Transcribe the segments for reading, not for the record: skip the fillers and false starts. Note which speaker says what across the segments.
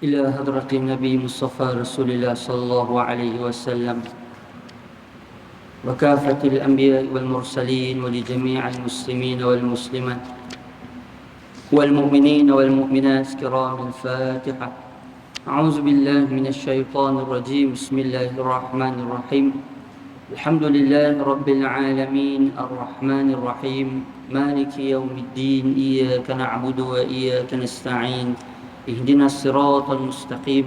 Speaker 1: إلى حضرة النبي مصطفى رسول الله صلى الله عليه وسلم وكافة الأنبياء والمرسلين ولجميع المسلمين والمسلمات والمؤمنين والمؤمنات كرام الفاتحة. أعوذ بالله من الشيطان الرجيم. بسم الله الرحمن الرحيم. الحمد لله رب العالمين الرحمن الرحيم مالك يوم الدين. إياك نعبد وإياك نستعين. اهدنا الصراط المستقيم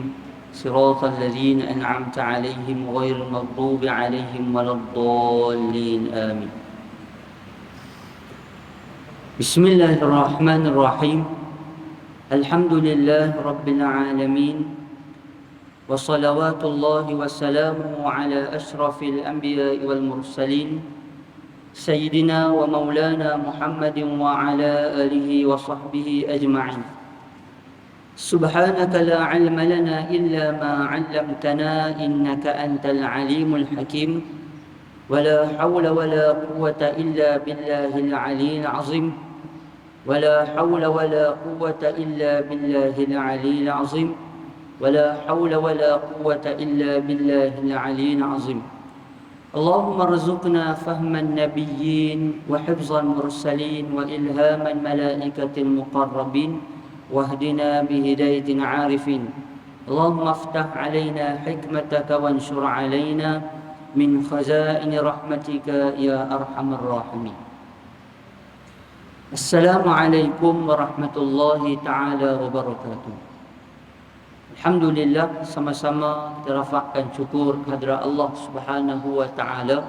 Speaker 1: صراط الذين أنعمت عليهم غير المغضوب عليهم ولا الضالين آمين. بسم الله الرحمن الرحيم. الحمد لله رب العالمين وصلوات الله وسلامه على أشرف الأنبياء والمرسلين سيدنا ومولانا محمد وعلى آله وصحبه أجمعين. سبحانك لا علم لنا إلا ما علمتنا إنك أنت العليم الحكيم. ولا حول ولا قوة إلا بالله العلي العظيم. ولا حول ولا قوة إلا بالله العلي العظيم. ولا حول ولا قوة إلا بالله العلي العظيم. اللهم ارزقنا فهم النبيين وحفظ المرسلين وإلهام الملائكة المقربين واهدنا بهداية عارفين. اللهم افتح علينا حكمتك وانشر علينا من خزائن رحمتك يا أرحم الراحمين. السلام عليكم ورحمة الله تعالى وبركاته. Alhamdulillah, sama-sama kita rafakkan syukur kehadrat Allah Subhanahu wa taala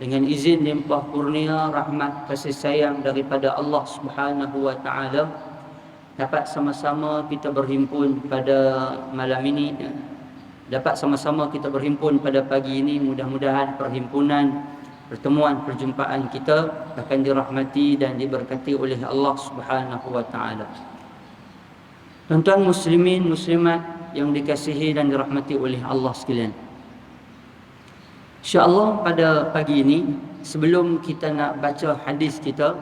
Speaker 1: dengan izin limpah kurnia rahmat kasih sayang daripada Allah Subhanahu wa taala dapat sama-sama kita berhimpun pada malam ini, dapat sama-sama kita berhimpun pada pagi ini. Mudah-mudahan perhimpunan, pertemuan, perjumpaan kita akan dirahmati dan diberkati oleh Allah Subhanahu wa taala. Tuan-tuan muslimin muslimat yang dikasihi dan dirahmati oleh Allah sekalian, insya-Allah pada pagi ini, sebelum kita nak baca hadis kita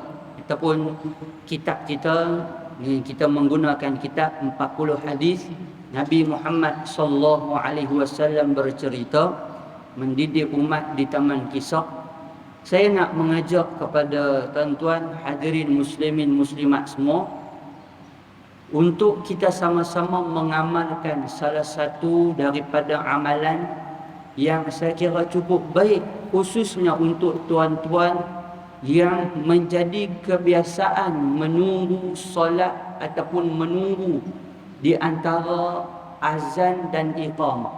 Speaker 1: ataupun kitab kita menggunakan kitab 40 hadis Nabi Muhammad sallallahu alaihi wasallam bercerita mendidik umat di taman Kisah. Saya nak mengajak kepada tuan-tuan hadirin muslimin muslimat semua untuk kita sama-sama mengamalkan salah satu daripada amalan yang saya kira cukup baik, khususnya untuk tuan-tuan yang menjadi kebiasaan menunggu solat ataupun menunggu di antara azan dan iqamah.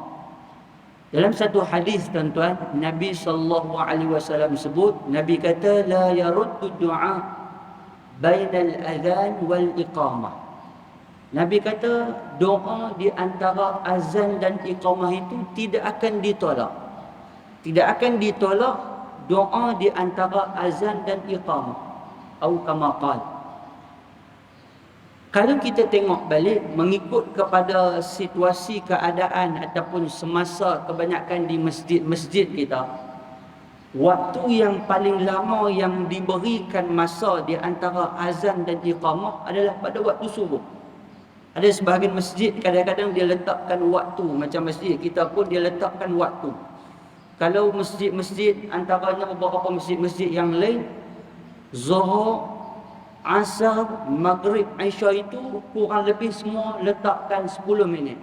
Speaker 1: Dalam satu hadis tuan-tuan, Nabi sallallahu alaihi wasallam sebut, Nabi kata la yaruddu du'a bainal adhan wal iqamah. Nabi kata doa di antara azan dan iqamah itu tidak akan ditolak. Tidak akan ditolak doa di antara azan dan iqamah. Atau kama qala. Kalau kita tengok balik mengikut kepada situasi keadaan ataupun semasa kebanyakan di masjid-masjid kita, waktu yang paling lama yang diberikan masa di antara azan dan iqamah adalah pada waktu subuh. Ada sebahagian masjid kadang-kadang dia letakkan waktu, macam masjid kita pun dia letakkan waktu. Kalau masjid-masjid, antaranya beberapa masjid-masjid yang lain, Zuhur, Asar, Maghrib, Isya itu kurang lebih semua letakkan 10 minit.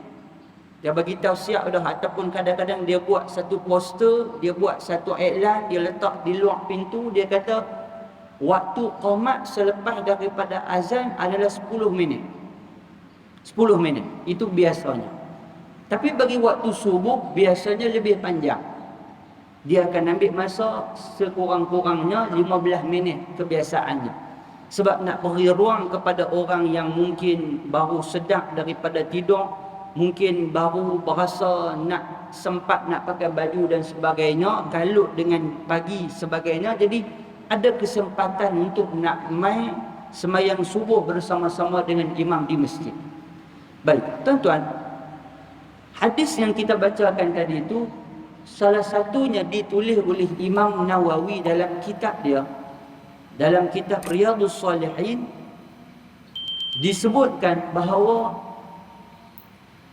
Speaker 1: Dia bagi tahu siap dah. Ataupun kadang-kadang dia buat satu poster, dia buat satu iklan, dia letak di luar pintu, dia kata waktu qomat selepas daripada azan adalah 10 minit. 10 minit, itu biasanya. Tapi bagi waktu subuh biasanya lebih panjang. Dia akan ambil masa sekurang-kurangnya 15 minit kebiasaannya. Sebab nak beri ruang kepada orang yang mungkin baru sedap daripada tidur, mungkin baru berasa nak sempat nak pakai baju dan sebagainya, kalut dengan pagi sebagainya. Jadi ada kesempatan untuk nak mai sembahyang subuh bersama-sama dengan imam di masjid. Baik, tuan-tuan, hadis yang kita bacakan tadi itu salah satunya ditulis oleh Imam Nawawi dalam kitab dia, dalam kitab Riyadhus Shalihin. Disebutkan bahawa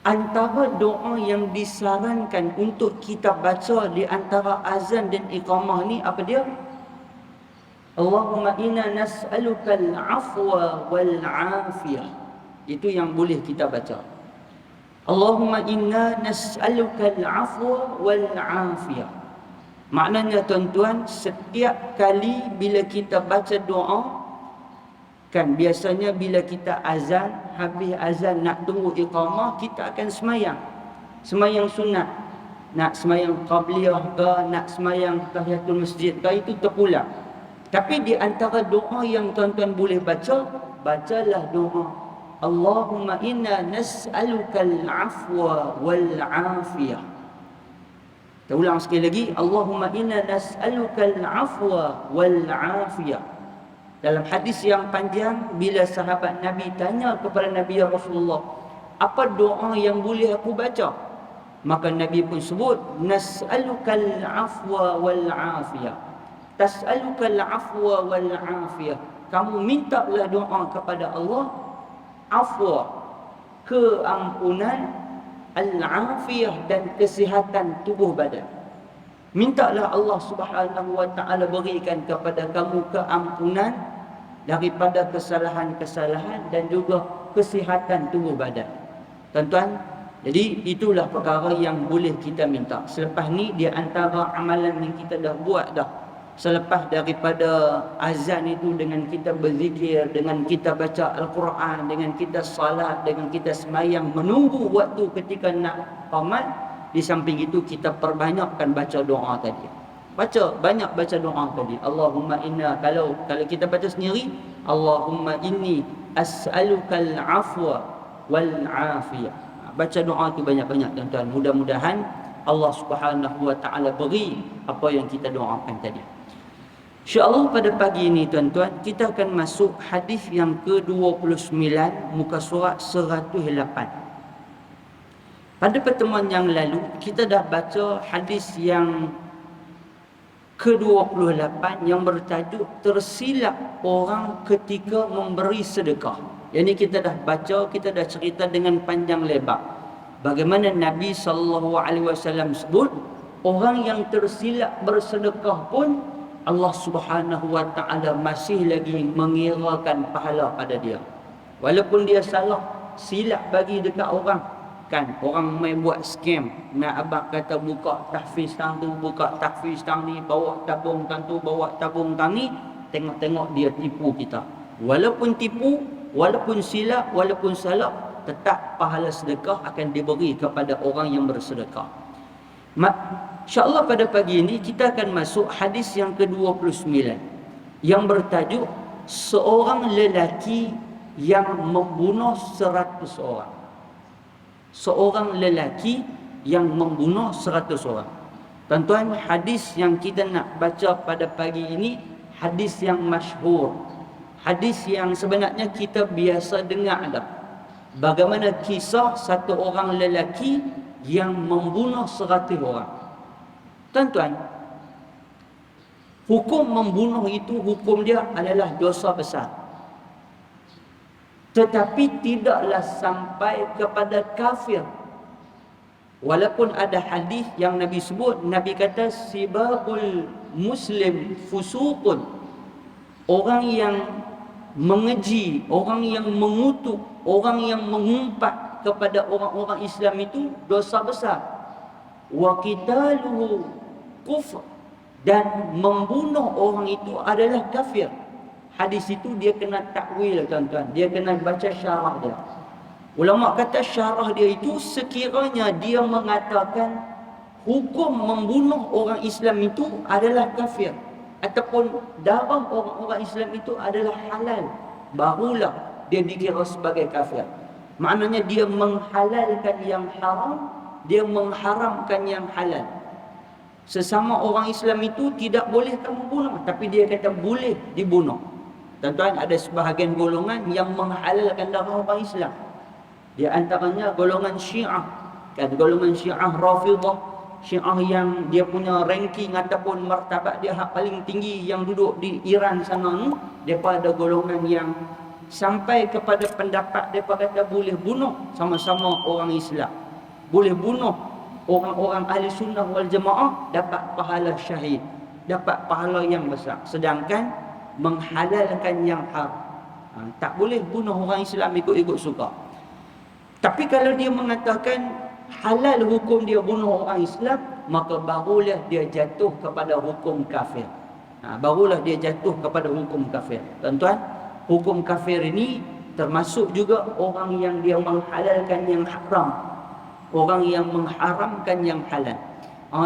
Speaker 1: Antara doa yang disarankan untuk kita baca di antara azan dan iqamah ni apa dia? Allahumma inna nas'aluka al-afwa wal-afiyah. Itu yang boleh kita baca. Allahumma inna nas'aluka al-afwa wal-afiyah. Maknanya tuan-tuan, setiap kali bila kita baca doa, kan biasanya bila kita azan, habis azan nak tunggu iqamah, kita akan semayang. Semayang sunat. Nak semayang qabliyah ke, nak semayang tahiyatul masjid ke, itu terpulang. Tapi di antara doa yang tuan-tuan boleh baca, bacalah doa Allahumma inna nas'aluka al-afwa wal-afiyah. Kita ulang sekali lagi, Allahumma inna nas'aluka al-afwa wal-afiyah. Dalam hadis yang panjang, bila sahabat Nabi tanya kepada Nabi Rasulullah, apa doa yang boleh aku baca? Maka Nabi pun sebut, nas'alukal afwa wal afiyah. Tas'alukal afwa wal afiyah. Kamu mintalah doa kepada Allah, afwa, keampunan, al-afiyah, dan kesihatan tubuh badan. Mintalah Allah Subhanahu wa ta'ala berikan kepada kamu keampunan daripada kesalahan-kesalahan dan juga kesihatan tubuh badan. Tuan-tuan, jadi itulah perkara yang boleh kita minta. Selepas ni, di antara amalan yang kita dah buat dah, selepas daripada azan itu, dengan kita berzikir, dengan kita baca Al-Quran, dengan kita salat, dengan kita semayang, menunggu waktu ketika nak qamat. Di samping itu kita perbanyakkan baca doa tadi. Banyak baca doa tadi. Allahumma inna, kalau kita baca sendiri, Allahumma inni as'alukal afwa wal afiyah. Baca doa tu banyak-banyak tuan-tuan. Mudah-mudahan Allah Subhanahu wa ta'ala beri apa yang kita doakan tadi. InsyaAllah pada pagi ini tuan-tuan, kita akan masuk hadis yang ke-29, muka surat 108. Pada pertemuan yang lalu, kita dah baca hadis yang ke-28 yang bertajuk tersilap orang ketika memberi sedekah. Yang ini kita dah baca, kita dah cerita dengan panjang lebar. Bagaimana Nabi SAW sebut, orang yang tersilap bersedekah pun Allah Subhanahu wa ta'ala masih lagi mengirakan pahala pada dia. Walaupun dia salah, silap bagi dekat orang. Kan orang main buat scam, nak abang kata buka tahfiz tang tu, buka tahfiz tang ni, bawa tabung tang tu, bawa tabung tang ni, tengok-tengok dia tipu kita. Walaupun tipu, walaupun silap, walaupun salah, tetap pahala sedekah akan diberi kepada orang yang bersedekah. InsyaAllah pada pagi ini kita akan masuk hadis yang ke-29 yang bertajuk seorang lelaki yang membunuh 100 orang. Seorang lelaki yang membunuh 100 orang. Tuan-tuan, hadis yang kita nak baca pada pagi ini, hadis yang masyhur. Hadis yang sebenarnya kita biasa dengar dah. Bagaimana kisah satu orang lelaki yang membunuh 100 orang. Tuan-tuan, hukum membunuh itu, hukum dia adalah dosa besar. Tetapi tidaklah sampai kepada kafir. Walaupun ada hadis yang Nabi sebut, Nabi kata sibabul muslim fusuqun. Orang yang mengeji, orang yang mengutuk, orang yang mengumpat kepada orang-orang Islam itu dosa besar. Wa qitaluhu kufr, dan membunuh orang itu adalah kafir. Hadis itu dia kena takwil tuan-tuan, dia kena baca syarah dia. Ulama kata syarah dia itu sekiranya dia mengatakan hukum membunuh orang Islam itu adalah kafir, ataupun darah orang-orang Islam itu adalah halal, barulah dia dikira sebagai kafir. Maknanya dia menghalalkan yang haram, dia mengharamkan yang halal. Sesama orang Islam itu tidak boleh kamu bunuh, tapi dia kata boleh dibunuh. Tuan-tuan, ada sebahagian golongan yang menghalalkan darah orang Islam. Di antaranya golongan Syiah. Kan, golongan Syiah Rafidah, Syiah yang dia punya ranking ataupun martabat dia paling tinggi yang duduk di Iran sana ni, depa ada golongan yang sampai kepada pendapat mereka kata boleh bunuh sama-sama orang Islam, boleh bunuh orang-orang ahli sunnah wal jamaah, dapat pahala syahid, dapat pahala yang besar. Sedangkan menghalalkan yang haram, tak boleh bunuh orang Islam ikut-ikut suka. Tapi kalau dia mengatakan halal hukum dia bunuh orang Islam, maka barulah dia jatuh kepada hukum kafir. Barulah dia jatuh kepada hukum kafir. Tuan-tuan, hukum kafir ini termasuk juga orang yang dia menghalalkan yang haram, orang yang mengharamkan yang halal.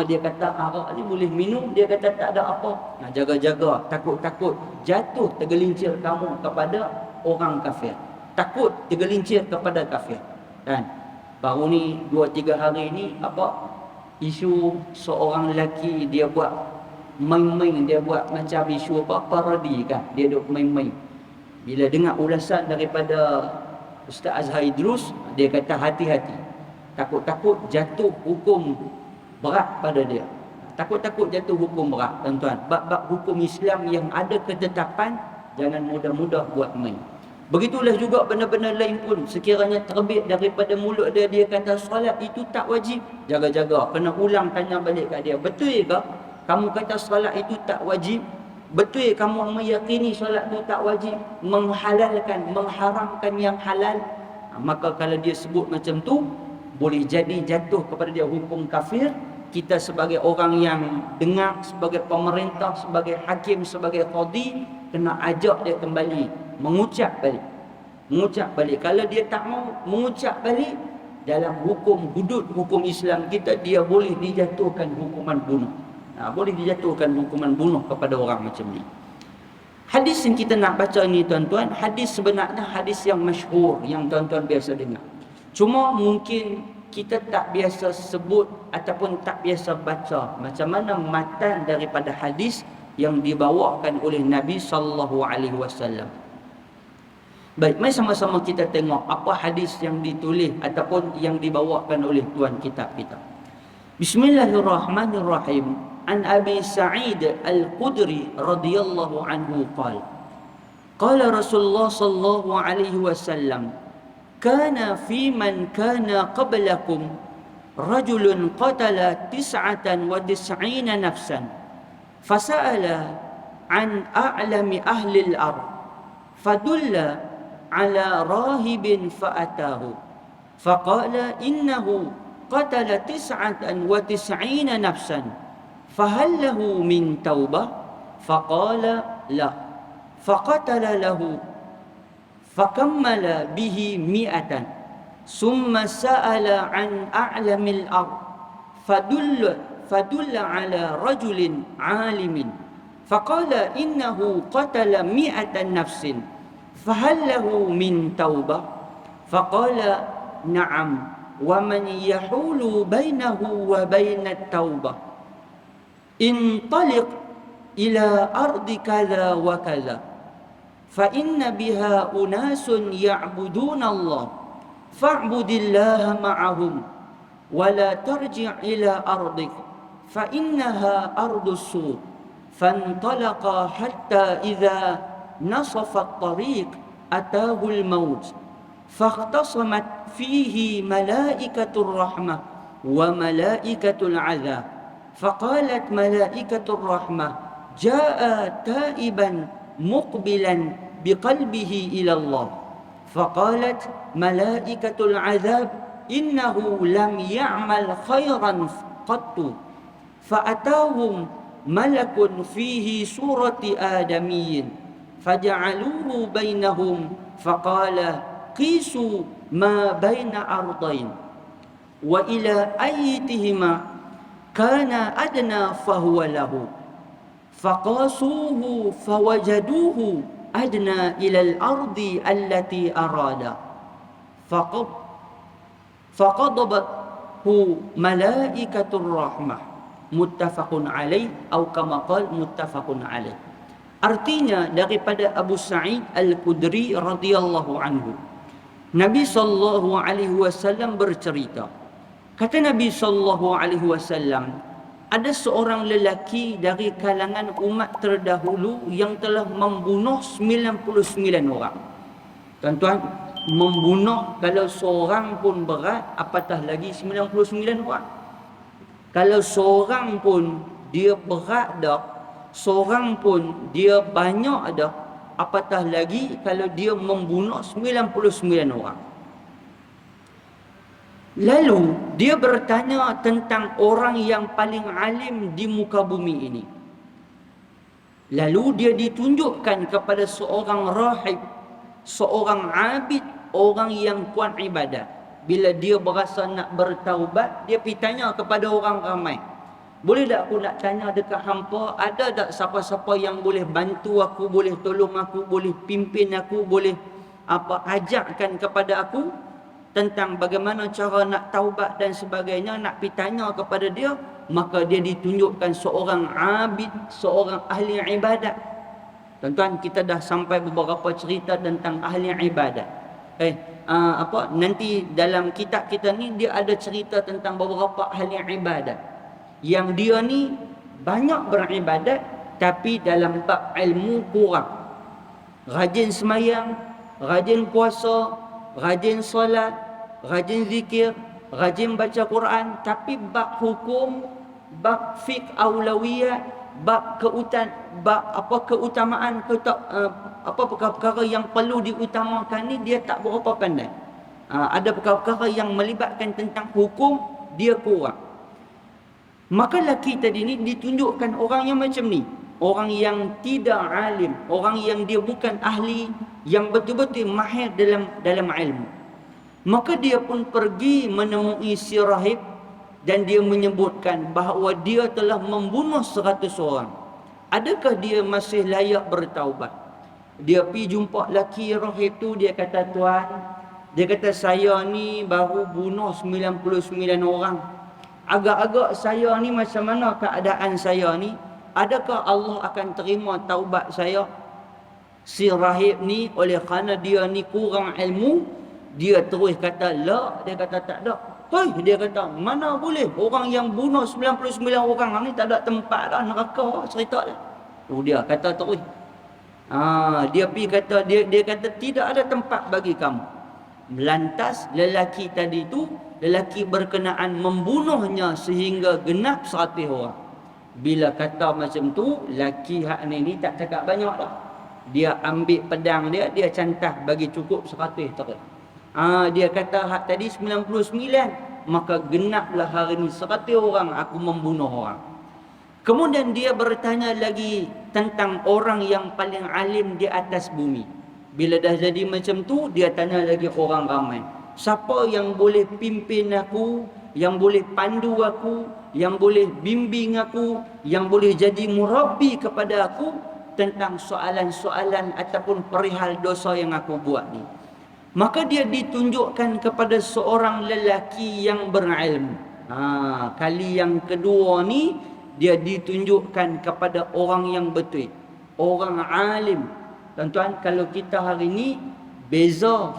Speaker 1: Dia kata arak ni boleh minum, dia kata tak ada apa. Jaga-jaga, takut-takut jatuh tergelincir kamu kepada orang kafir, takut tergelincir kepada kafir. Dan baru ni 2-3 hari ni isu seorang lelaki dia buat main-main, dia buat macam isu parodi kan, dia duk main-main. Bila dengar ulasan daripada Ustaz Azhar Idrus, dia kata hati-hati, takut-takut jatuh hukum berat pada dia, takut-takut jatuh hukum berat. Tuan-tuan, bab-bab hukum Islam yang ada ketetapan, jangan mudah-mudah buat main. Begitulah juga benda-benda lain pun, sekiranya terbit daripada mulut dia, dia kata solat itu tak wajib, jaga-jaga, kena ulang tanya balik kat dia, betul ke kamu kata solat itu tak wajib? Betul kamu meyakini solat itu tak wajib, menghalalkan, mengharamkan yang halal? Maka kalau dia sebut macam tu, boleh jadi jatuh kepada dia hukum kafir. Kita sebagai orang yang dengar, sebagai pemerintah, sebagai hakim, sebagai qadi, kena ajak dia kembali, mengucap balik. Mengucap balik. Kalau dia tak mau mengucap balik, dalam hukum hudud hukum Islam kita, dia boleh dijatuhkan hukuman bunuh. Boleh dijatuhkan hukuman bunuh kepada orang macam ni. Hadis yang kita nak baca ni tuan-tuan, hadis sebenarnya hadis yang masyhur, yang tuan-tuan biasa dengar. Cuma mungkin kita tak biasa sebut ataupun tak biasa baca macam mana matan daripada hadis yang dibawakan oleh Nabi sallallahu alaihi wasallam. Baik, mari sama-sama kita tengok apa hadis yang ditulis ataupun yang dibawakan oleh tuan kitab kita. Bismillahirrahmanirrahim. An Abi Sa'id Al-Khudri radhiyallahu anhu qala qala Rasulullah sallallahu alaihi wasallam kana fi man kana qablakum rajulun qatala 99 nafsan fasa'ala an a'lami ahli al-ard fadulla ala rahibin fa'atahu faqala innahu qatala 99 nafsan fahal lahu min taubah faqala la faqatala lahu fakammala bihi mi'atan summa sa'ala an a'lamil ard fadulla ala rajulin alimin faqala innahu qatala mi'atan nafsin fahal lahu min taubah faqala na'am wa man yahulu bainahu wa bainat taubah intaliq ila ardi kadha wa kadha fa inna biha unasun ya'buduna Allah fa'budillaha ma'ahum wa la tarji' ila ardik fa innaha ardus sur fantalaqa hatta idha nasafa at-tariq atahu al-maut fakhtasamat fihi malaikatur rahmah wa malaikatul 'adzab فقالت ملائكة الرحمة جاء تائبا مقبلا بقلبه إلى الله فقالت ملائكة العذاب إنه لم يعمل خيرا قط فأتاهم ملك فيه سورة آدمي فجعلوه بينهم فقال قيسوا ما بين أرضين وإلى أيتهما كان أدنى فهو له فقاسوه فوجدوه أدنى إلى الأرض التي أراد فغضبته ملائكة الرحمة متفق عليه أو كما قال متفق عليه. Artinya daripada Abu Sa'id Al-Khudri radhiyallahu anhu, Nabi sallallahu alaihi wasallam bercerita, kata Nabi sallallahu alaihi wasallam, ada seorang lelaki dari kalangan umat terdahulu yang telah membunuh 99 orang. Tuan-tuan, membunuh kalau seorang pun berat, apatah lagi 99 orang. Kalau seorang pun dia berat dah, seorang pun dia banyak dah, apatah lagi kalau dia membunuh 99 orang. Lalu dia bertanya tentang orang yang paling alim di muka bumi ini. Lalu dia ditunjukkan kepada seorang rahib, seorang abid, orang yang kuat ibadat. Bila dia berasa nak bertaubat, dia pergi tanya kepada orang ramai. Boleh tak aku nak tanya dekat hampa, ada tak siapa-siapa yang boleh bantu aku, boleh tolong aku, boleh pimpin aku, boleh ajarkan kepada aku tentang bagaimana cara nak taubat dan sebagainya, nak pergi tanya kepada dia. Maka dia ditunjukkan seorang abid, seorang ahli ibadat. Tuan-tuan, kita dah sampai beberapa cerita tentang ahli ibadat. Nanti dalam kitab kita ni dia ada cerita tentang beberapa ahli ibadat yang dia ni banyak beribadat tapi dalam bab ilmu kurang. Rajin semayang, rajin puasa, rajin solat, rajin zikir, rajin baca Quran, tapi bab hukum, bab fiqh aulawiyat, bab keutamaan perkara-perkara yang perlu diutamakan ni dia tak berapa pandai. Ada perkara-perkara yang melibatkan tentang hukum dia kurang. Maka lelaki tadi ni ditunjukkan orang yang macam ni, orang yang tidak alim, orang yang dia bukan ahli, yang betul-betul mahir dalam ilmu. Maka dia pun pergi menemui si rahib dan dia menyebutkan bahawa dia telah membunuh 100 orang. Adakah dia masih layak bertaubat? Dia pergi jumpa lelaki rahib tu, dia kata, tuan, dia kata saya ni baru bunuh 99 orang. Agak-agak saya ni macam mana keadaan saya ni? Adakah Allah akan terima taubat saya? Si rahib ni oleh kerana dia ni kurang ilmu, dia terus kata la, dia kata tak ada. Dia kata mana boleh, orang yang bunuh 99 orang ni tak ada tempat dah, neraka cerita dia. Dia kata terus. Dia pergi kata dia kata tidak ada tempat bagi kamu. Lantas lelaki tadi tu, lelaki berkenaan membunuhnya sehingga genap 100 orang. Bila kata macam tu, lelaki hak ni tak cakap banyak dah. Dia ambil pedang dia cantah bagi cukup 100 terus. Dia kata hak tadi 99, maka genaplah hari ni 100 orang aku membunuh orang. Kemudian dia bertanya lagi tentang orang yang paling alim di atas bumi. Bila dah jadi macam tu, dia tanya lagi orang ramai, siapa yang boleh pimpin aku, yang boleh pandu aku, yang boleh bimbing aku, yang boleh jadi murabbi kepada aku tentang soalan-soalan ataupun perihal dosa yang aku buat ni. Maka dia ditunjukkan kepada seorang lelaki yang berilmu. Kali yang kedua ni dia ditunjukkan kepada orang yang betul, orang alim. Tuan-tuan, kalau kita hari ni beza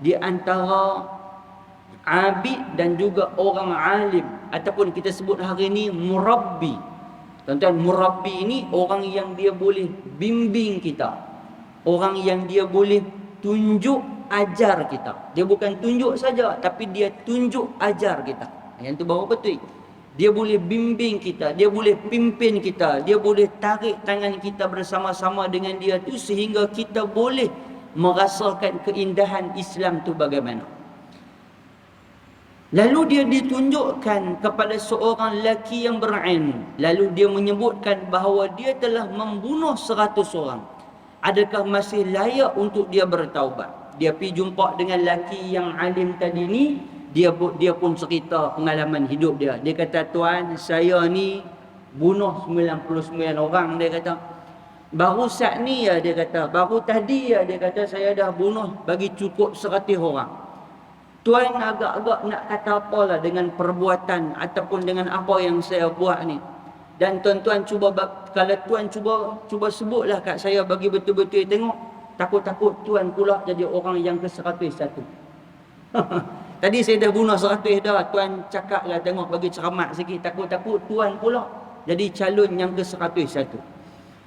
Speaker 1: di antara abid dan juga orang alim, ataupun kita sebut hari ni murabbi. Tuan-tuan, murabbi ini orang yang dia boleh bimbing kita, orang yang dia boleh tunjuk ajar kita. Dia bukan tunjuk saja, tapi dia tunjuk ajar kita. Yang tu baru betul. Dia boleh bimbing kita, dia boleh pimpin kita, dia boleh tarik tangan kita bersama-sama dengan dia tu sehingga kita boleh merasakan keindahan Islam tu bagaimana. Lalu dia ditunjukkan kepada seorang lelaki yang berilmu. Lalu dia menyebutkan bahawa dia telah membunuh 100 orang. Adakah masih layak untuk dia bertaubat? Dia pergi jumpa dengan lelaki yang alim tadi ni. Dia pun cerita pengalaman hidup dia. Dia kata, tuan, saya ni bunuh 99 orang. Dia kata, baru saat ni ya, dia kata, baru tadi ya, dia kata, saya dah bunuh bagi cukup 100 orang. Tuan agak-agak nak kata apalah dengan perbuatan ataupun dengan apa yang saya buat ni. Dan tuan-tuan cuba, kalau tuan cuba sebutlah kat saya bagi betul-betul tengok. Takut-takut tuan pula jadi orang yang ke-101. Tadi saya dah bunuh 100 dah. Tuan cakaplah, tengok bagi cermat sikit. Takut-takut tuan pula jadi calon yang ke-101.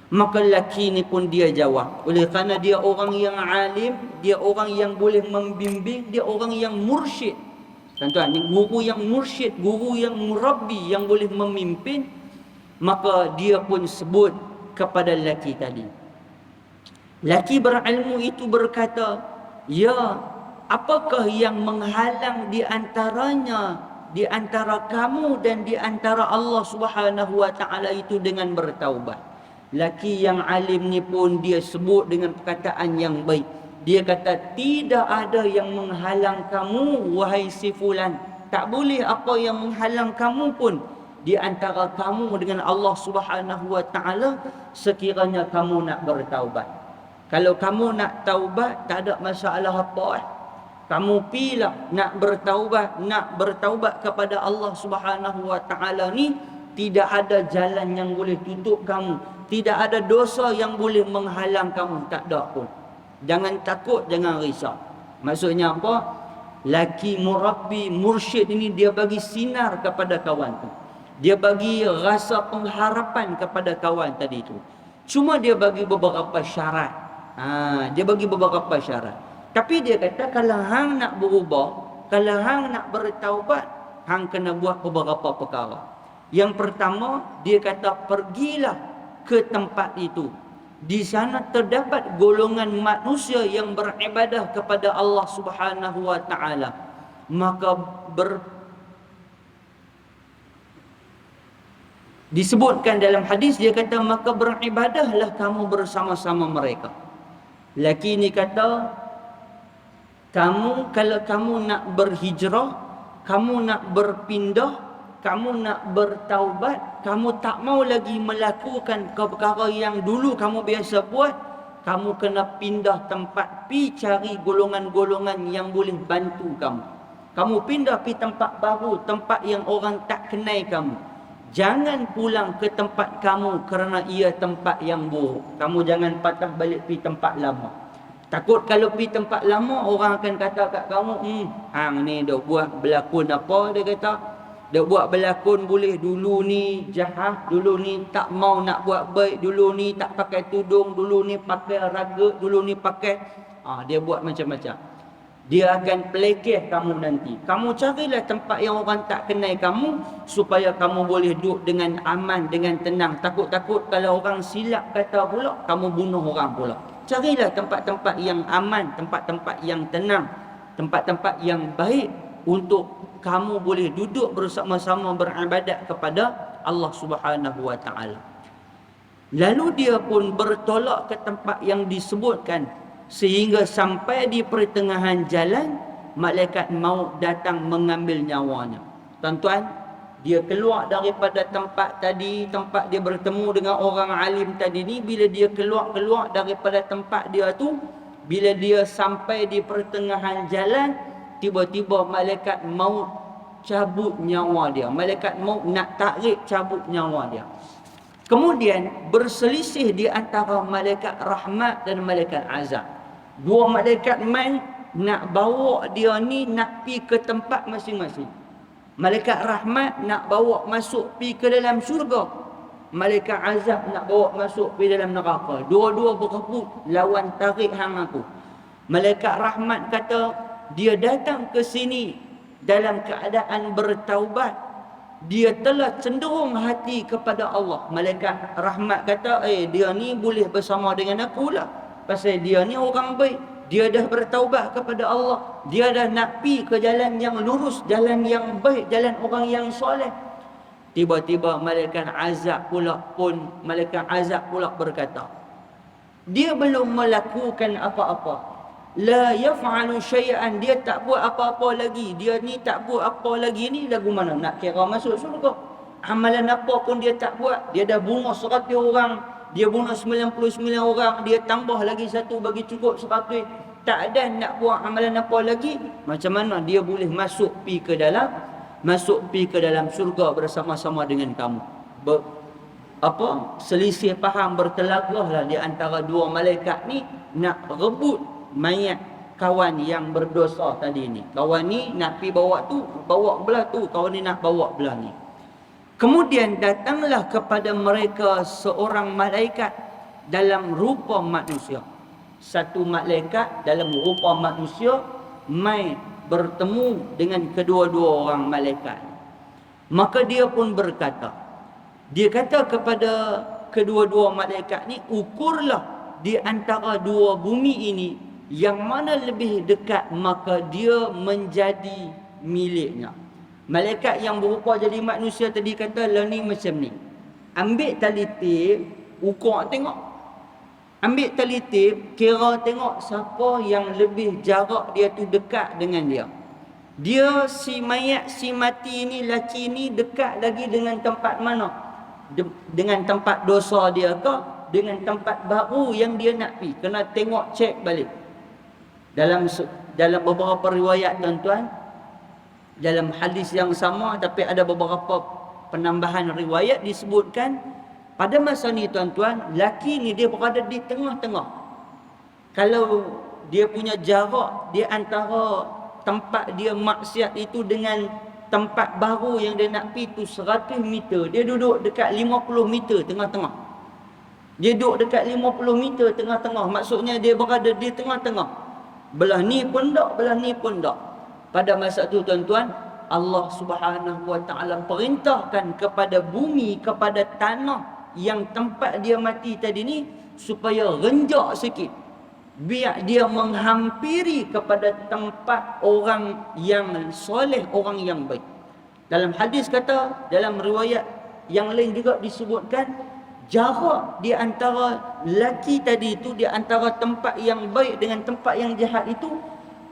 Speaker 1: Maka lelaki ni pun dia jawab, oleh kerana dia orang yang alim, dia orang yang boleh membimbing, dia orang yang mursyid. Tuan-tuan, guru yang mursyid, guru yang murabbi, yang boleh memimpin. Maka dia pun sebut kepada lelaki tadi. Lelaki berilmu itu berkata, ya, apakah yang menghalang di antaranya, di antara kamu dan di antara Allah Subhanahu wa taala itu dengan bertaubat? Laki yang alim ni pun dia sebut dengan perkataan yang baik. Dia kata, tidak ada yang menghalang kamu wahai si fulan. Tak boleh apa yang menghalang kamu pun di antara kamu dengan Allah Subhanahu wa taala sekiranya kamu nak bertaubat. Kalau kamu nak taubat, tak ada masalah apa. Kamu pilih nak bertaubat kepada Allah Subhanahu wa taala ni, tidak ada jalan yang boleh tutup kamu. Tidak ada dosa yang boleh menghalang kamu, tak ada pun. Jangan takut, jangan risau. Maksudnya apa? Laki murabbi, mursyid ini dia bagi sinar kepada kawan tu. Dia bagi rasa pengharapan kepada kawan tadi tu. Cuma dia bagi beberapa syarat. Dia bagi beberapa syarat. Tapi dia kata, kalau hang nak berubah, kalau hang nak bertaubat, hang kena buat beberapa perkara. Yang pertama, dia kata, pergilah ke tempat itu. Di sana terdapat golongan manusia yang beribadah kepada Allah Subhanahu wa taala. Maka disebutkan dalam hadis, dia kata, maka beribadahlah kamu bersama-sama mereka. Laki ni kata, kamu kalau kamu nak berhijrah, kamu nak berpindah, kamu nak bertaubat, kamu tak mau lagi melakukan perkara yang dulu kamu biasa buat, kamu kena pindah tempat, pi cari golongan-golongan yang boleh bantu kamu. Kamu pindah pi tempat baru, tempat yang orang tak kenal kamu. Jangan pulang ke tempat kamu kerana ia tempat yang buruk. Kamu jangan patah balik pi tempat lama. Takut kalau pi tempat lama, orang akan kata kat kamu, hang ni dah buat berlakon apa, dia kata. Dia buat berlakon boleh, dulu ni jahat, dulu ni tak mau nak buat baik, dulu ni tak pakai tudung, dulu ni pakai raga, dulu ni pakai dia buat macam-macam. Dia akan pelekeh kamu nanti. Kamu carilah tempat yang orang tak kenal kamu, supaya kamu boleh duduk dengan aman, dengan tenang. Takut-takut kalau orang silap kata pula, kamu bunuh orang pula. Carilah tempat-tempat yang aman, tempat-tempat yang tenang, tempat-tempat yang baik, untuk kamu boleh duduk bersama-sama beribadat kepada Allah Subhanahu wa taala. Lalu dia pun bertolak ke tempat yang disebutkan, sehingga sampai di pertengahan jalan, malaikat maut datang mengambil nyawanya. Tuan-tuan, dia keluar daripada tempat tadi, tempat dia bertemu dengan orang alim tadi ni. Bila dia keluar daripada tempat dia tu, bila dia sampai di pertengahan jalan, tiba-tiba malaikat maut cabut nyawa dia. Malaikat maut nak tarik cabut nyawa dia. Kemudian berselisih di antara malaikat rahmat dan malaikat azab. Dua malaikat mai nak bawa dia ni nak pi ke tempat masing-masing. Malaikat rahmat nak bawa masuk pi ke dalam syurga. Malaikat azab nak bawa masuk pi dalam neraka. Dua-dua berebut lawan tarik hang aku. Malaikat rahmat kata, dia datang ke sini dalam keadaan bertaubat. Dia telah cenderung hati kepada Allah. Malaikat rahmat kata, dia ni boleh bersama dengan aku lah. Pasal dia ni orang baik. Dia dah bertaubat kepada Allah. Dia dah nak pi ke jalan yang lurus, jalan yang baik, jalan orang yang soleh. Tiba-tiba malaikat azab pula berkata, dia belum melakukan apa-apa. La yaf'alu syai'an, dia tak buat apa-apa lagi. Dia ni tak buat apa lagi ni, lagu mana nak kira masuk syurga? Amalan apa pun dia tak buat. Dia dah bunuh 100 orang, dia bunuh 99 orang, dia tambah lagi satu bagi cukup 100. Tak ada nak buat amalan apa lagi. Macam mana dia boleh masuk pi ke dalam syurga bersama-sama dengan kamu? Selisih faham bertelagahlah di antara dua malaikat ni nak rebut mayat kawan yang berdosa tadi ni. Kawan ni nak pi bawa belah tu, kawan ni nak bawa belah ni. Kemudian datanglah kepada mereka seorang malaikat dalam rupa manusia. Satu malaikat dalam rupa manusia mai bertemu dengan kedua-dua orang malaikat. Maka dia pun berkata, dia kata kepada kedua-dua malaikat ni, ukurlah di antara dua bumi ini yang mana lebih dekat, maka dia menjadi miliknya. Malaikat yang berupa jadi manusia tadi kata, lah ni macam ni, ambil tali tip, ukur tengok. Ambil tali tip, kira tengok siapa yang lebih jarak dia tu dekat dengan dia. Dia si mayat, si mati ni, laki ni dekat lagi dengan tempat mana? Dengan tempat dosa dia ke? Dengan tempat baru yang dia nak pergi? Kena tengok, cek balik. Dalam beberapa riwayat tuan-tuan, dalam hadis yang sama tapi ada beberapa penambahan riwayat disebutkan, pada masa ni tuan-tuan, laki ni dia berada di tengah-tengah. Kalau dia punya jarak di antara tempat dia maksiat itu dengan tempat baru yang dia nak pergi tu 100 meter, dia duduk dekat 50 meter tengah-tengah. Dia duduk dekat 50 meter tengah-tengah. Maksudnya dia berada di tengah-tengah. Belah ni pun tak, belah ni pun tak. Pada masa tu tuan-tuan, Allah Subhanahu Wa Taala perintahkan kepada bumi, kepada tanah yang tempat dia mati tadi ni, supaya renjak sikit, biar dia menghampiri kepada tempat orang yang soleh, orang yang baik. Dalam hadis kata, dalam riwayat yang lain juga disebutkan, jarak di antara lelaki tadi itu, di antara tempat yang baik dengan tempat yang jahat itu,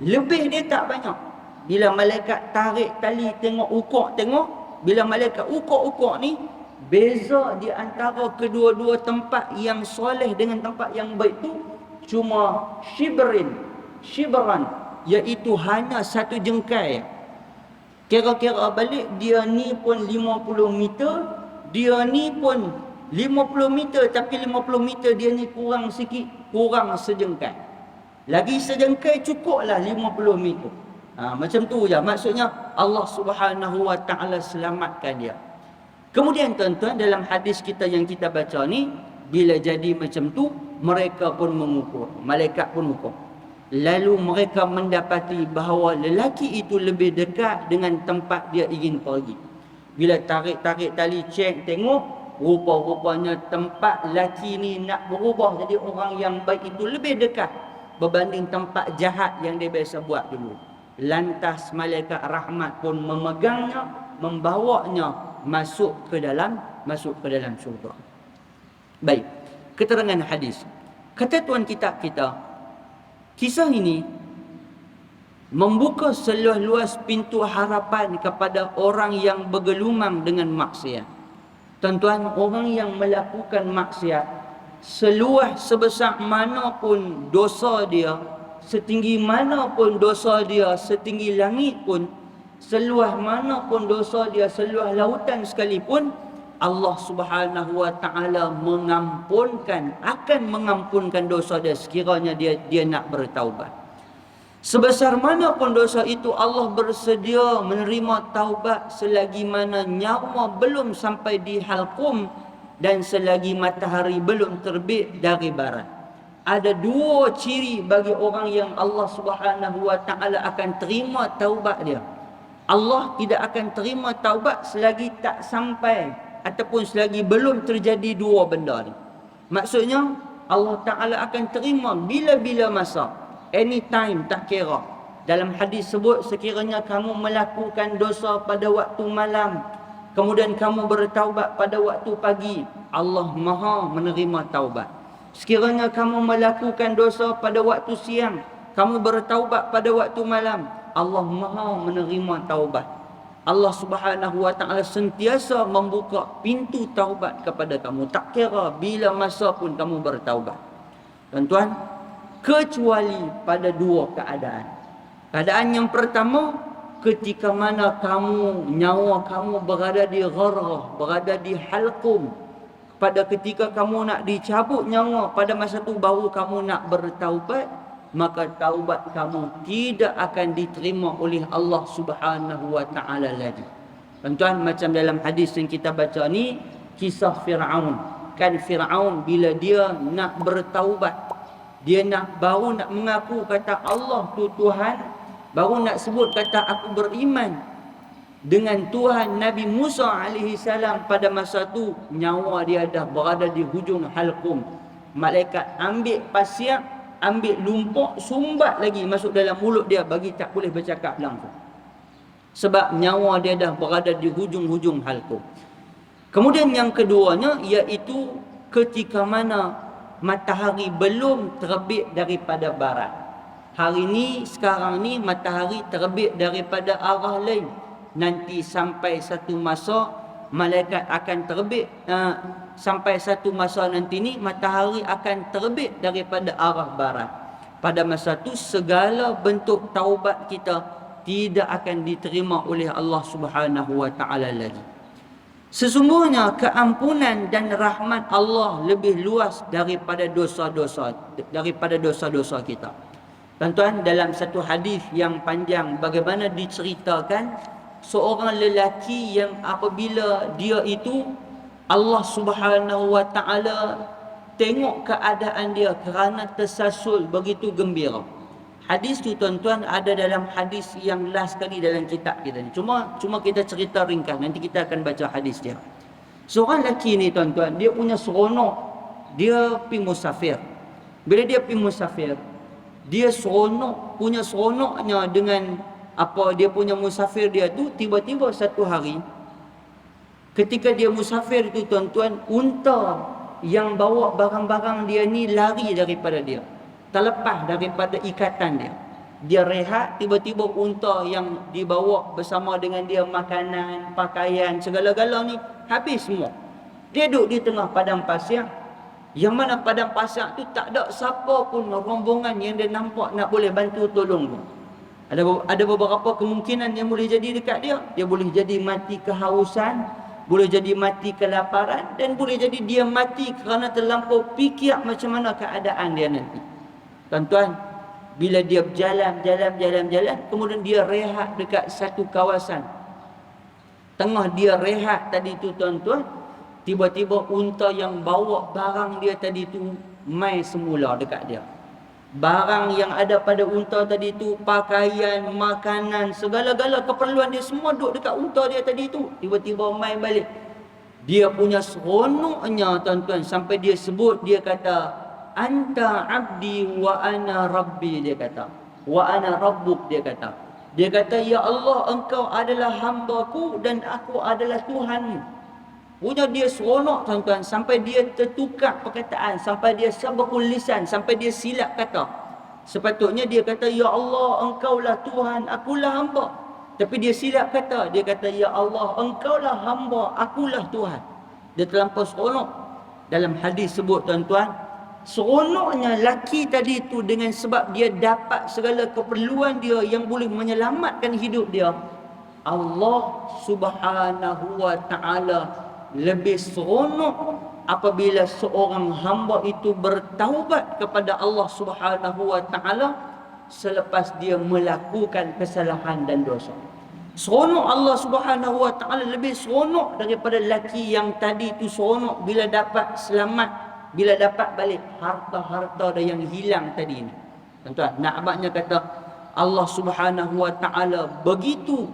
Speaker 1: lebih dia tak banyak. Bila malaikat tarik tali, tengok, ukur tengok, bila malaikat ukur ni, beza di antara kedua-dua tempat yang soleh dengan tempat yang baik tu cuma shibran, iaitu hanya satu jengkai. Kira-kira balik, dia ni pun 50 meter, dia ni pun 50 meter, tapi 50 meter dia ni kurang sikit, kurang sejengkai. Lagi sejengkai cukuplah 50 meter. Macam tu je. Maksudnya Allah Subhanahu Wa Taala selamatkan dia. Kemudian tuan-tuan, dalam hadis kita yang kita baca ni, bila jadi macam tu, mereka pun mengukur, malaikat pun ukur. Lalu mereka mendapati bahawa lelaki itu lebih dekat dengan tempat dia ingin pergi. Bila tarik-tarik tali, cek, tengok, rupa-rupanya tempat lelaki ni nak berubah jadi orang yang baik itu lebih dekat berbanding tempat jahat yang dia biasa buat dulu. Lantas malaikat rahmat pun memegangnya, membawanya masuk ke dalam syurga. Baik, keterangan hadis. Kata tuan kitab kita, kisah ini membuka seluas-luas pintu harapan kepada orang yang bergelumang dengan maksiat. Tuan-tuan, orang yang melakukan maksiat, seluas sebesar mana pun dosa dia, setinggi mana pun dosa dia, setinggi langit pun, seluas mana pun dosa dia, seluas lautan sekalipun, Allah Subhanahu Wa Taala mengampunkan, akan mengampunkan dosa dia sekiranya dia nak bertaubat. Sebesar mana pun dosa itu, Allah bersedia menerima taubat selagi mana nyawa belum sampai di halqum dan selagi matahari belum terbit dari barat. Ada dua ciri bagi orang yang Allah Subhanahu Wa Taala akan terima taubat dia. Allah tidak akan terima taubat selagi tak sampai ataupun selagi belum terjadi dua benda ni. Maksudnya Allah Ta'ala akan terima bila-bila masa, anytime, tak kira. Dalam hadis sebut, sekiranya kamu melakukan dosa pada waktu malam, kemudian kamu bertaubat pada waktu pagi, Allah Maha menerima taubat. Sekiranya kamu melakukan dosa pada waktu siang, kamu bertaubat pada waktu malam, Allah Maha menerima taubat. Allah Subhanahu Wa Taala sentiasa membuka pintu taubat kepada kamu, tak kira bila masa pun kamu bertaubat. Tuan-tuan, kecuali pada dua keadaan. Keadaan yang pertama, ketika mana nyawa kamu berada di gharrah, berada di halqum. Pada ketika kamu nak dicabut nyawa, pada masa tu baru kamu nak bertaubat, maka taubat kamu tidak akan diterima oleh Allah Subhanahu Wa Taala lagi. Tuan-tuan, macam dalam hadis yang kita baca ni, kisah Fir'aun. Bahkan Fir'aun bila dia nak bertaubat, dia baru nak mengaku kata Allah tu Tuhan, baru nak sebut kata aku beriman dengan Tuhan Nabi Musa alaihi salam, pada masa tu nyawa dia dah berada di hujung halqum. Malaikat ambil pasir, ambil lumpur, sumbat lagi masuk dalam mulut dia bagi tak boleh bercakap langsung. Sebab nyawa dia dah berada di hujung-hujung halqum. Kemudian yang keduanya iaitu ketika mana matahari belum terbit daripada barat. Hari ni, sekarang ni matahari terbit daripada arah lain. Nanti sampai satu masa malaikat akan terbit, sampai satu masa nanti ni matahari akan terbit daripada arah barat. Pada masa tu segala bentuk taubat kita tidak akan diterima oleh Allah Subhanahu wa taala lagi. Sesungguhnya keampunan dan rahmat Allah lebih luas daripada dosa-dosa kita. Tuan-tuan, dalam satu hadis yang panjang bagaimana diceritakan seorang lelaki yang apabila dia itu Allah Subhanahu wa taala tengok keadaan dia kerana tersasul begitu gembira. Hadis tu tuan-tuan ada dalam hadis yang last sekali dalam kitab kita ni. Cuma kita cerita ringkas, nanti kita akan baca hadis dia. Seorang lelaki ni tuan-tuan, dia punya seronok, dia pergi musafir. Bila dia pergi musafir, dia seronok, punya seronoknya dengan apa dia punya musafir dia tu, tiba-tiba satu hari ketika dia musafir tu tuan-tuan, unta yang bawa barang-barang dia ni lari daripada dia, terlepas daripada ikatan dia. Dia rehat, tiba-tiba unta yang dibawa bersama dengan dia makanan, pakaian, segala-gala ni habis semua. Dia duduk di tengah padang pasir, yang mana padang pasir tu tak ada siapa pun rombongan yang dia nampak nak boleh bantu tolong pun. Ada beberapa kemungkinan yang boleh jadi dekat dia. Dia boleh jadi mati kehausan, boleh jadi mati kelaparan, dan boleh jadi dia mati kerana terlampau fikir macam mana keadaan dia nanti. Tuan-tuan, bila dia berjalan, kemudian dia rehat dekat satu kawasan. Tengah dia rehat tadi tu tuan-tuan, tiba-tiba unta yang bawa barang dia tadi tu mai semula dekat dia. Barang yang ada pada unta tadi tu, pakaian, makanan, segala-gala keperluan dia semua duduk dekat unta dia tadi tu. Tiba-tiba mai balik. Dia punya seronoknya tuan-tuan, sampai dia sebut, dia kata, anta abdi wa ana rabbi, dia kata. Wa ana rabbuk, dia kata. Dia kata, ya Allah, engkau adalah hamba-Ku dan aku adalah Tuhanmu. Punya dia seronok tuan-tuan, sampai dia tertukar perkataan, sampai dia sabakul lisan, sampai dia silap kata. Sepatutnya dia kata, ya Allah, engkaulah Tuhan, akulah hamba. Tapi dia silap kata, dia kata, ya Allah, engkaulah hamba, akulah Tuhan. Dia terlampau seronok. Dalam hadis sebut tuan-tuan, seronoknya laki tadi tu dengan sebab dia dapat segala keperluan dia yang boleh menyelamatkan hidup dia. Allah Subhanahu wa ta'ala lebih seronok apabila seorang hamba itu bertaubat kepada Allah Subhanahu wa ta'ala selepas dia melakukan kesalahan dan dosa. Seronok Allah Subhanahu wa ta'ala lebih seronok daripada lelaki yang tadi tu seronok bila dapat selamat, bila dapat balik harta-harta yang hilang tadi ni. Tuan-tuan, nak abadnya kata Allah Subhanahu wa ta'ala begitu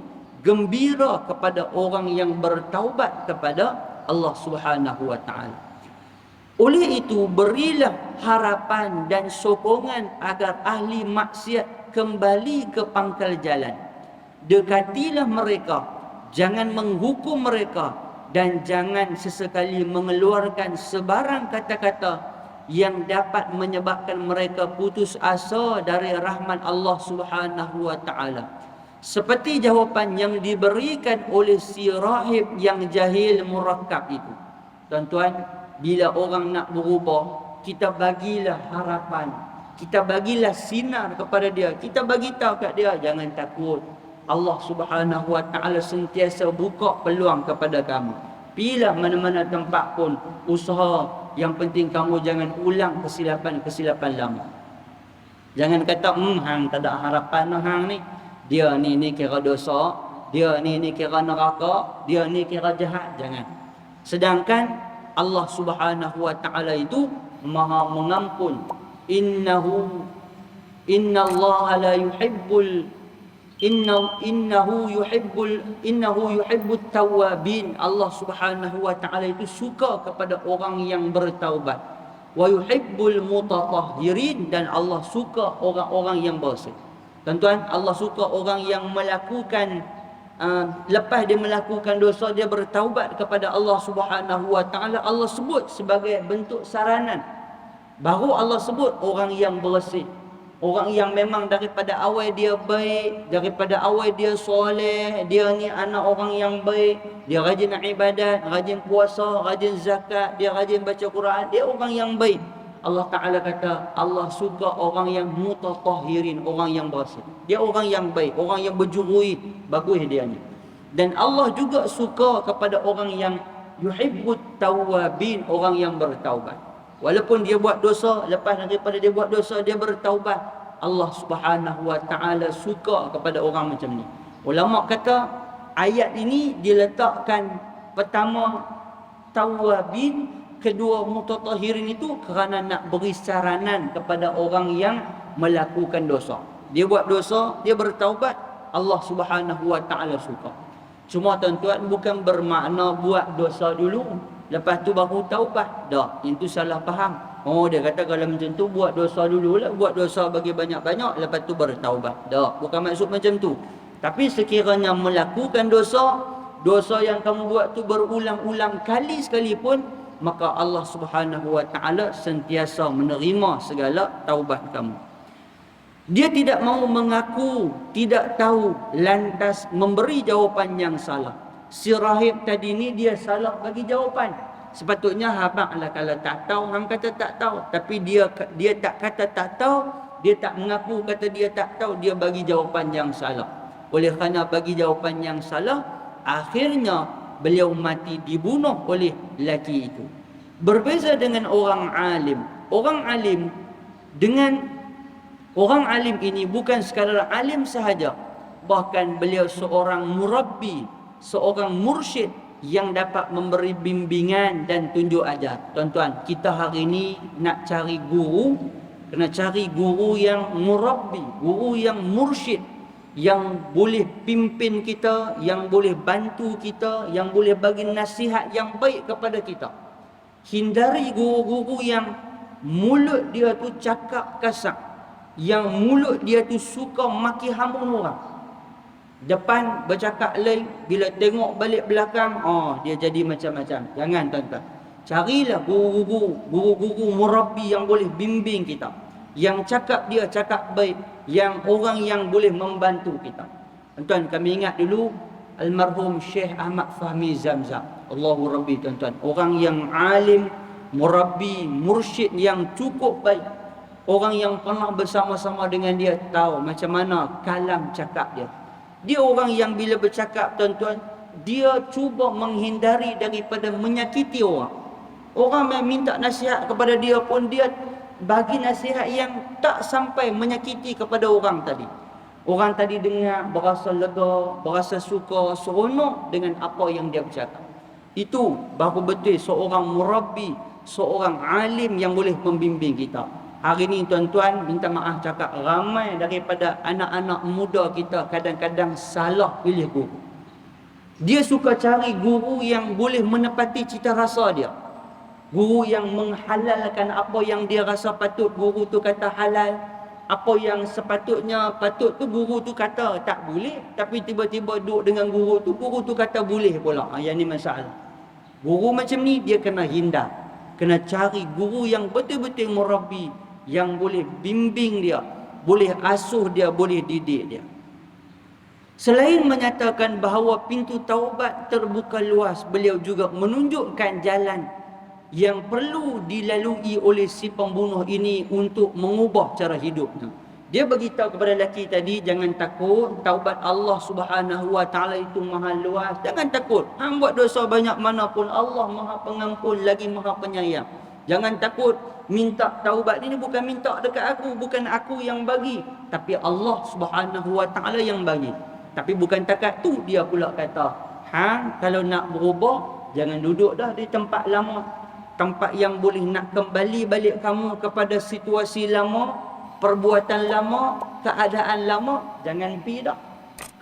Speaker 1: gembira kepada orang yang bertaubat kepada Allah Subhanahu wa ta'ala. Oleh itu, berilah harapan dan sokongan agar ahli maksiat kembali ke pangkal jalan. Dekatilah mereka, jangan menghukum mereka, dan jangan sesekali mengeluarkan sebarang kata-kata yang dapat menyebabkan mereka putus asa dari rahmat Allah Subhanahu wa ta'ala. Seperti jawapan yang diberikan oleh si rahib yang jahil murakkab itu. Tuan-tuan, bila orang nak berubah, kita bagilah harapan, kita bagilah sinar kepada dia, kita bagi tahu kat dia, jangan takut. Allah Subhanahu wa ta'ala sentiasa buka peluang kepada kamu. Pilah mana-mana tempat pun, usaha, yang penting kamu jangan ulang kesilapan-kesilapan lama. Jangan kata, hang tak ada harapan hang ni. Dia ni kira dosa, dia ni kira neraka, dia ni kira jahat. Jangan. Sedangkan Allah Subhanahu wa taala itu Maha mengampun. Innallaha la yuhibbul innahu yuhibbut tawwabin. Allah Subhanahu wa taala itu suka kepada orang yang bertaubat. Wa yuhibbul mutatahhirin, dan Allah suka orang-orang yang bersih. Tuan-tuan, Allah suka orang yang melakukan lepas dia melakukan dosa, dia bertaubat kepada Allah Subhanahu wa taala. Allah sebut sebagai bentuk saranan. Baru Allah sebut orang yang bersih. Orang yang memang daripada awal dia baik, daripada awal dia soleh, dia ni anak orang yang baik, dia rajin ibadat, rajin puasa, rajin zakat, dia rajin baca Quran, dia orang yang baik. Allah Ta'ala kata, Allah suka orang yang mutatahhirin, orang yang bersih. Dia orang yang baik, orang yang berjurui, bagus dia ni. Dan Allah juga suka kepada orang yang yuhibbut tawwabin, orang yang bertaubat. Walaupun dia buat dosa, lepas daripada dia buat dosa, dia bertaubat, Allah Subhanahu wa taala suka kepada orang macam ni. Ulama kata ayat ini diletakkan pertama tawwabin, kedua mutatahhirin itu kerana nak beri saranan kepada orang yang melakukan dosa. Dia buat dosa, dia bertaubat, Allah Subhanahu wa taala suka. Cuma tuan-tuan, bukan bermakna buat dosa dulu lepas tu baru taubat. Dah, itu salah faham. Oh, dia kata kalau macam tu buat dosa dululah, buat dosa bagi banyak-banyak lepas tu bertaubat. Dah, bukan maksud macam tu. Tapi sekiranya melakukan dosa, dosa yang kamu buat tu berulang-ulang kali sekalipun, maka Allah Subhanahu wa taala sentiasa menerima segala taubat kamu. Dia tidak mahu mengaku tidak tahu, lantas memberi jawapan yang salah. Si rahib tadi ni dia salah bagi jawapan. Sepatutnya habaqlah kalau tak tahu, hang kata tak tahu, tapi dia tak kata tak tahu, dia tak mengaku kata dia tak tahu, dia bagi jawapan yang salah. Oleh kerana bagi jawapan yang salah, akhirnya beliau mati dibunuh oleh lelaki itu. Berbeza dengan orang alim. Orang alim ini bukan sekadar alim sahaja, bahkan beliau seorang murabbi, seorang mursyid yang dapat memberi bimbingan dan tunjuk ajar. Tuan-tuan, kita hari ini nak cari guru, kena cari guru yang murabbi, guru yang mursyid, yang boleh pimpin kita, yang boleh bantu kita, yang boleh bagi nasihat yang baik kepada kita. Hindari guru-guru yang mulut dia tu cakap kasar, yang mulut dia tu suka maki hamun orang. Depan bercakap lain, bila tengok balik belakang, dia jadi macam-macam. Jangan tuan-tuan. Carilah guru-guru murabbi yang boleh bimbing kita, yang cakap dia cakap baik, yang orang yang boleh membantu kita. Tuan-tuan, kami ingat dulu almarhum Syekh Ahmad Fahmi Zamzam, Allahu Rabbi. Tuan-tuan, orang yang alim, murabbi, mursyid yang cukup baik. Orang yang pernah bersama-sama dengan dia tahu macam mana kalam cakap dia. Dia orang yang bila bercakap, tuan-tuan, dia cuba menghindari daripada menyakiti orang. Orang yang minta nasihat kepada dia pun, dia bagi nasihat yang tak sampai menyakiti kepada orang tadi. Orang tadi dengar berasa lega, berasa suka, seronok dengan apa yang dia bercakap. Itu baru betul seorang murabbi, seorang alim yang boleh membimbing kita. Hari ni tuan-tuan, minta maaf cakap, ramai daripada anak-anak muda kita kadang-kadang salah pilih guru. Dia suka cari guru yang boleh menepati cita rasa dia. Guru yang menghalalkan apa yang dia rasa patut guru tu kata halal. Apa yang sepatutnya patut tu guru tu kata tak boleh, tapi tiba-tiba duduk dengan guru tu kata boleh pula. Yang ni masalah. Guru macam ni dia kena hindar. Kena cari guru yang betul-betul murabbi, yang boleh bimbing dia, boleh asuh dia, boleh didik dia. Selain menyatakan bahawa pintu taubat terbuka luas, beliau juga menunjukkan jalan yang perlu dilalui oleh si pembunuh ini untuk mengubah cara hidupnya. Dia beritahu kepada lelaki tadi, jangan takut, taubat Allah Subhanahu wa taala itu maha luas. Jangan takut. Hang buat dosa banyak mana pun, Allah Maha Pengampun lagi Maha Penyayang. Jangan takut. Minta taubat ini bukan minta dekat aku, bukan aku yang bagi, tapi Allah Subhanahu wa taala yang bagi. Tapi bukan takat tu, dia pula kata, hang kalau nak berubah, jangan duduk dah di tempat lama. tempat yang boleh nak kembali balik kamu kepada situasi lama, perbuatan lama, keadaan lama, jangan pergi dah.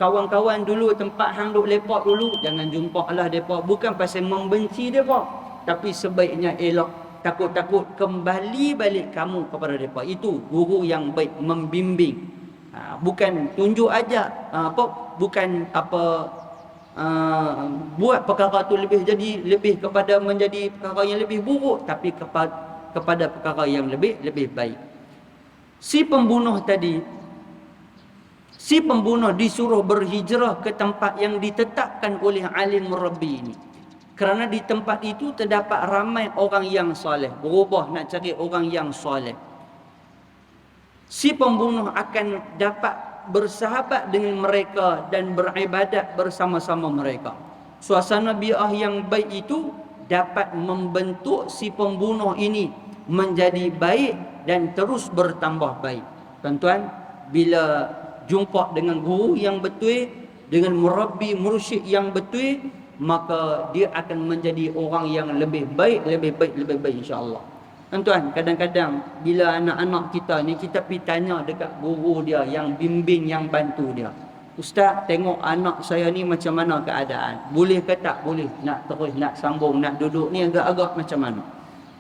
Speaker 1: Kawan-kawan dulu tempat hang duk lepak dulu, jangan jumpa lah depa. Bukan pasal membenci depa, tapi sebaiknya elok, takut-takut kembali balik kamu kepada depa. Itu guru yang baik, membimbing. Bukan tunjuk aja, bukan buat perkara tu lebih kepada menjadi perkara yang lebih buruk, tapi kepada perkara yang lebih baik. Si pembunuh disuruh berhijrah ke tempat yang ditetapkan oleh alim murabbi ini. Kerana di tempat itu terdapat ramai orang yang soleh. Berubah nak cari orang yang soleh. Si pembunuh akan dapat bersahabat dengan mereka dan beribadat bersama-sama mereka. Suasana bi'ah yang baik itu dapat membentuk si pembunuh ini menjadi baik dan terus bertambah baik. Tuan-tuan, bila jumpa dengan guru yang betul, dengan murabbi mursyid yang betul, maka dia akan menjadi orang yang lebih baik insya-Allah. Tuan-tuan, kadang-kadang bila anak-anak kita ni, kita pergi tanya dekat guru dia yang bimbing, yang bantu dia, "Ustaz, tengok anak saya ni macam mana keadaan, boleh ke tak boleh nak terus nak sambung, nak duduk ni agak-agak macam mana?"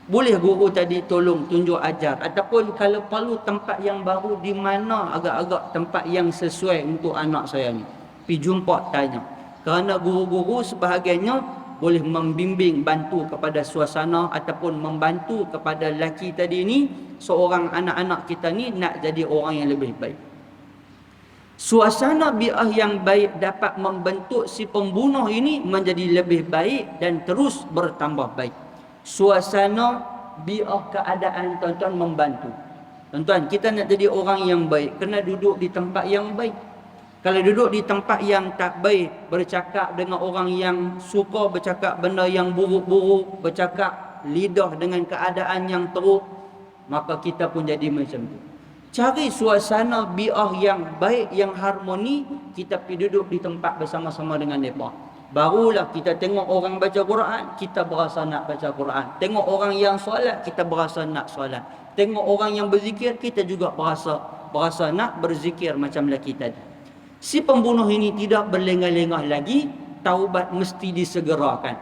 Speaker 1: Boleh guru tadi tolong tunjuk ajar, ataupun kalau perlu tempat yang baru, di mana agak-agak tempat yang sesuai untuk anak saya ni, pergi jumpa tanya. Kerana guru-guru sebahagiannya boleh membimbing, bantu kepada suasana, ataupun membantu kepada lelaki tadi ni, seorang anak-anak kita ni nak jadi orang yang lebih baik. Suasana bi'ah yang baik dapat membentuk si pembunuh ini menjadi lebih baik dan terus bertambah baik. Suasana bi'ah keadaan, tuan-tuan, membantu. Tuan-tuan, kita nak jadi orang yang baik, kena duduk di tempat yang baik. Kalau duduk di tempat yang tak baik, bercakap dengan orang yang suka bercakap benda yang buruk-buruk, bercakap lidah dengan keadaan yang teruk, maka kita pun jadi macam tu. Cari suasana bi'ah yang baik, yang harmoni, kita pergi duduk di tempat bersama-sama dengan mereka. Barulah kita tengok orang baca Quran, kita berasa nak baca Quran. Tengok orang yang solat, kita berasa nak solat. Tengok orang yang berzikir, kita juga berasa nak berzikir macam lelaki tadi. Si pembunuh ini tidak berlengah-lengah lagi, taubat mesti disegerakan.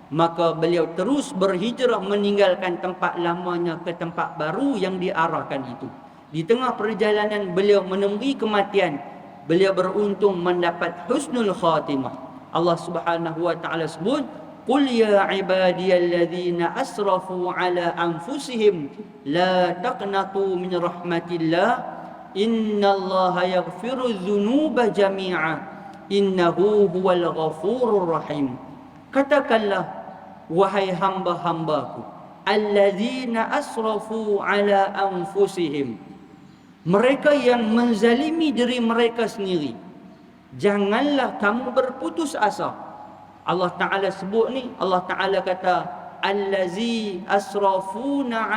Speaker 1: Maka beliau terus berhijrah meninggalkan tempat lamanya ke tempat baru yang diarahkan itu. Di tengah perjalanan beliau menemui kematian, beliau beruntung mendapat husnul khatimah. Allah Subhanahu wa taala sebut, "Qul ya ibadiyalladzina asrafu ala anfusihim la taqnatu min rahmatillah innallaha yaghfiru dzunuba jami'a innahu huwal ghafurur rahim." Katakanlah, wahai hamba-hambaku, alladzina asrafu ala anfusihim, mereka yang menzalimi diri mereka sendiri, janganlah kamu berputus asa. Allah Ta'ala sebut ni, Allah Ta'ala kata, allazi asrafu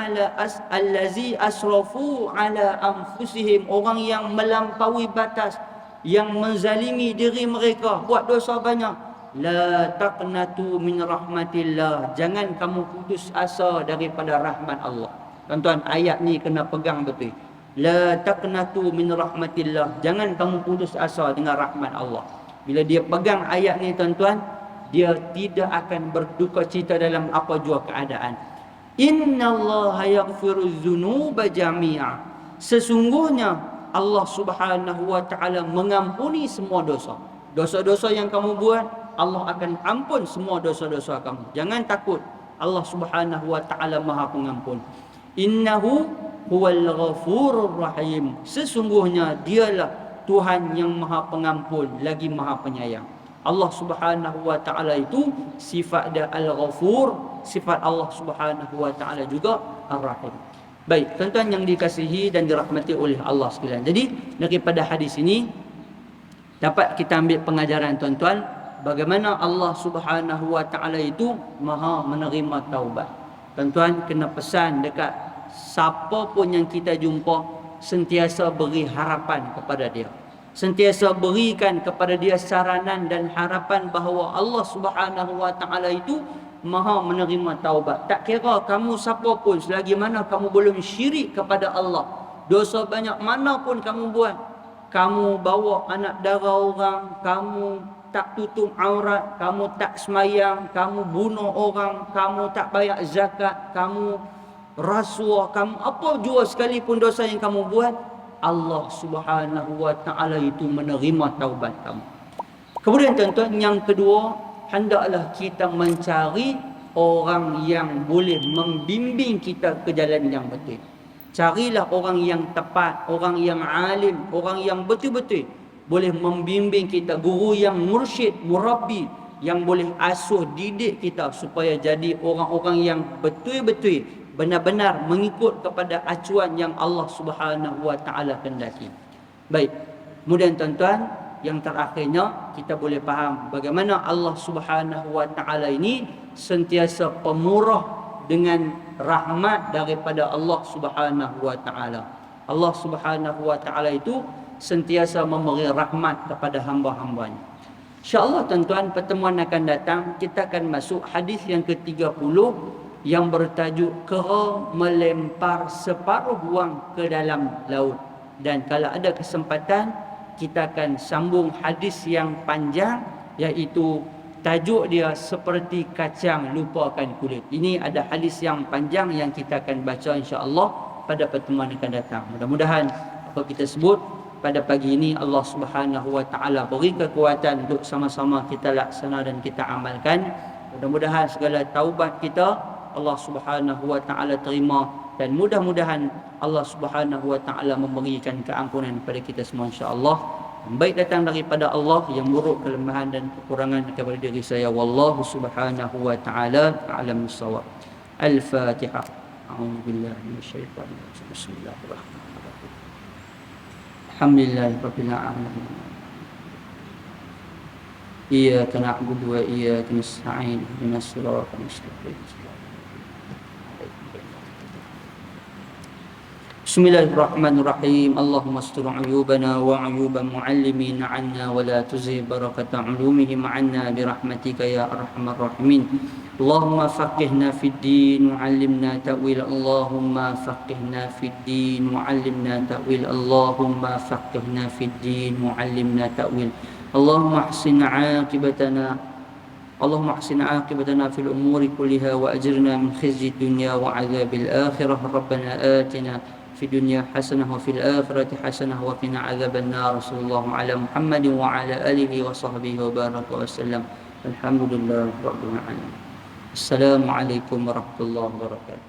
Speaker 1: ala anfusihim, orang yang melampaui batas, yang menzalimi diri mereka, buat dosa banyak. La taqnatu min rahmatillah, jangan kamu putus asa daripada rahmat Allah. Tuan-tuan, ayat ni kena pegang betul. La taqnatu min rahmatillah, jangan kamu putus asa dengan rahmat Allah. Bila dia pegang ayat ni, tuan-tuan, dia tidak akan berduka cita dalam apa jua keadaan. Innallaha yaghfiru dzunuba jami'a, sesungguhnya Allah Subhanahu wa taala mengampuni semua dosa. Dosa-dosa yang kamu buat, Allah akan ampun semua dosa-dosa kamu. Jangan takut, Allah Subhanahu wa taala Maha Pengampun. Innahu huwal ghafurur rahim, sesungguhnya dialah Tuhan yang Maha Pengampun lagi Maha Penyayang. Allah Subhanahu wa taala itu sifat dia Al-Ghafur, sifat Allah Subhanahu wa taala juga Ar-Rahim. Baik, tuan-tuan yang dikasihi dan dirahmati oleh Allah sekalian. Jadi daripada hadis ini dapat kita ambil pengajaran, tuan-tuan, bagaimana Allah Subhanahu wa taala itu Maha menerima taubat. Tuan-tuan kena pesan dekat siapa pun yang kita jumpa, sentiasa beri harapan kepada dia. sentiasa berikan kepada dia saranan dan harapan bahawa Allah Subhanahu wa taala itu Maha menerima taubat. Tak kira kamu siapa pun, selagi mana kamu belum syirik kepada Allah, dosa banyak mana pun kamu buat, kamu bawa anak dara orang, kamu tak tutup aurat, kamu tak semayang, kamu bunuh orang, kamu tak bayar zakat, kamu rasuah, kamu apa jua sekalipun dosa yang kamu buat, Allah Subhanahu wa taala itu menerima taubat kamu. Kemudian tuan-tuan, yang kedua, hendaklah kita mencari orang yang boleh membimbing kita ke jalan yang betul. Carilah orang yang tepat, orang yang alim, orang yang betul-betul boleh membimbing kita, guru yang mursyid, murabbi, yang boleh asuh, didik kita supaya jadi orang-orang yang betul-betul benar-benar mengikut kepada acuan yang Allah Subhanahu wa taala kehendaki. Baik. Kemudian tuan-tuan, yang terakhirnya kita boleh faham bagaimana Allah Subhanahu wa taala ini sentiasa pemurah dengan rahmat daripada Allah Subhanahu wa taala. Allah Subhanahu wa taala itu sentiasa memberi rahmat kepada hamba-hambanya. Insya-Allah tuan-tuan, pertemuan akan datang kita akan masuk hadis yang ke-30 yang bertajuk kera melempar separuh wang ke dalam laut. Dan kalau ada kesempatan kita akan sambung hadis yang panjang, iaitu tajuk dia seperti kacang lupakan kulit. Ini ada hadis yang panjang yang kita akan baca insya-Allah pada pertemuan akan datang. Mudah-mudahan apa kita sebut pada pagi ini Allah Subhanahu wa taala beri kekuatan untuk sama-sama kita laksana dan kita amalkan. Mudah-mudahan segala taubat kita Allah Subhanahu wa taala terima, dan mudah-mudahan Allah Subhanahu wa taala memberikan keampunan kepada kita semua insya-Allah. Baik datang daripada Allah, yang buruk kelemahan dan kekurangan kepada diri saya. Wallahu Subhanahu wa taala a'lam bissawab. Al-Fatihah. A'udzubillahi minasyaitonir rajim. Bismillahirrahmanirrahim. Alhamdulillahirabbil alamin. Iyyaka na'budu wa iyyaka nasta'in. Ihdinas siratal mustaqim. Bismillahirrahmanirrahim. Allahumma astur uyubana wa uyuba muallimin 'anna wa la tuzigh barakata 'ulumihim 'anna bi rahmatika ya arhamar rahimin. Allahumma faqihna fid din wa 'allimna ta'wil. Allahumma faqihna fid din wa 'allimna ta'wil. Allahumma faqihna fid din wa 'allimna ta'wil. Allahumma ahsin 'aqibatana Allahumma ahsin 'aqibatana fil umuri kulliha wa ajirna min khizyi dunya wa 'adzabil akhirah. Rabbana atina في الدنيا حسنة وفي الآخرة حسنة وقنا عذاب النار. صلى الله على محمد وعلى آله وصحبه وبارك وسلم. الحمد لله رب العالمين. السلام عليكم ورحمة الله وبركاته.